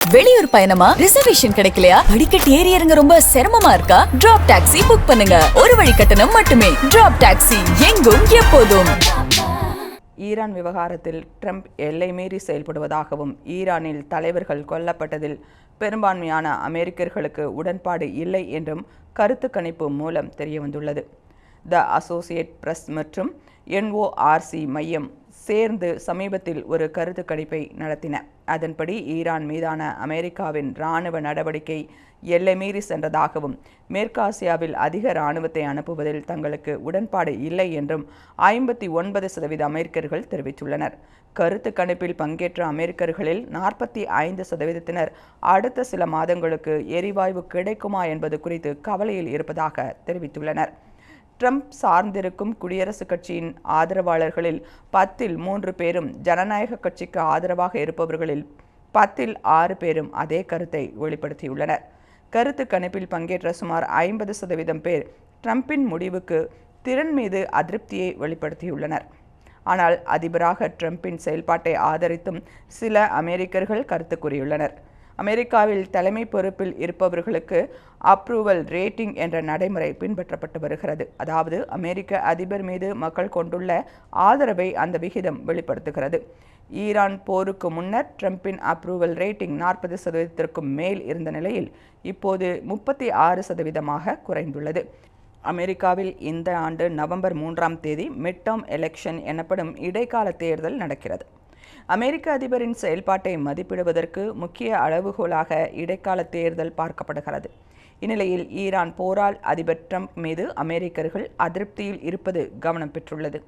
வெளியூர் பயணமா? ரிசர்வேஷன் கிடைக்கலையா? படிக்கட்டு ஏறி இறங்க ரொம்ப சிரமமா இருக்கா? டிராப் டாக்ஸி புக் பண்ணுங்க. ஒரு வழி கட்டணம் மட்டுமே. டிராப் டாக்ஸி, எங்கும் எப்போதும். ஈரான் விவகாரத்தில் ட்ரம்ப் எல்லை மீறி செயல்படுவதாகவும் ஈரானில் தலைவர்கள் கொல்லப்பட்டதில் பெரும்பான்மையான அமெரிக்கர்களுக்கு உடன்பாடு இல்லை என்றும் கருத்து கணிப்பு மூலம் தெரியவந்துள்ளது. த அசோசியேட் பிரஸ் மற்றும் NORC மையம் சேர்ந்து சமீபத்தில் ஒரு கருத்து கணிப்பை நடத்தின. அதன்படி ஈரான் மீதான அமெரிக்காவின் இராணுவ நடவடிக்கை எல்லை மீறி சென்றதாகவும் மேற்காசியாவில் அதிக இராணுவத்தை அனுப்புவதில் தங்களுக்கு உடன்பாடு இல்லை என்றும் 59% அமெரிக்கர்கள் தெரிவித்துள்ளனர். கருத்து கணிப்பில் பங்கேற்ற அமெரிக்கர்களில் 45% அடுத்த சில மாதங்களுக்கு எரிவாயு கிடைக்குமா என்பது குறித்து கவலையில் இருப்பதாக தெரிவித்துள்ளனர். ட்ரம்ப் சார்ந்திருக்கும் குடியரசுக் கட்சியின் ஆதரவாளர்களில் 10இல் 3 பேரும் ஜனநாயக கட்சிக்கு ஆதரவாக இருப்பவர்களில் 10இல் 6 பேரும் அதே கருத்தை வெளிப்படுத்தியுள்ளனர். கருத்து கணிப்பில் பங்கேற்ற சுமார் 50% பேர் ட்ரம்பின் முடிவுக்கு திறன் மீது அதிருப்தியை வெளிப்படுத்தியுள்ளனர். ஆனால் அதிபராக ட்ரம்பின் செயல்பாட்டை ஆதரித்தும் சில அமெரிக்கர்கள் கருத்து கூறியுள்ளனர். அமெரிக்காவில் தலைமை பொறுப்பில் இருப்பவர்களுக்கு அப்ரூவல் ரேட்டிங் என்ற நடைமுறை பின்பற்றப்பட்டு வருகிறது. அதாவது அமெரிக்க அதிபர் மீது மக்கள் கொண்டுள்ள ஆதரவை அந்த விகிதம் வெளிப்படுத்துகிறது. ஈரான் போருக்கு முன்னர் ட்ரம்பின் அப்ரூவல் ரேட்டிங் 40%க்கும் மேல் இருந்த நிலையில் இப்போது 36%ஆக குறைந்துள்ளது. அமெரிக்காவில் இந்த ஆண்டு நவம்பர் 3ஆம் தேதி மிட்டம் எலெக்ஷன் எனப்படும் இடைக்கால தேர்தல் நடக்கிறது. அமெரிக்க அதிபரின் செயல்பாட்டை மதிப்பிடுவதற்கு முக்கிய அளவுகோலாக இடைக்கால தேர்தல் பார்க்கப்படுகிறது. இந்நிலையில் ஈரான் போரால் அதிபர் ட்ரம்ப் மீது அமெரிக்கர்கள் அதிருப்தியில் இருப்பது கவனம் பெற்றுள்ளது.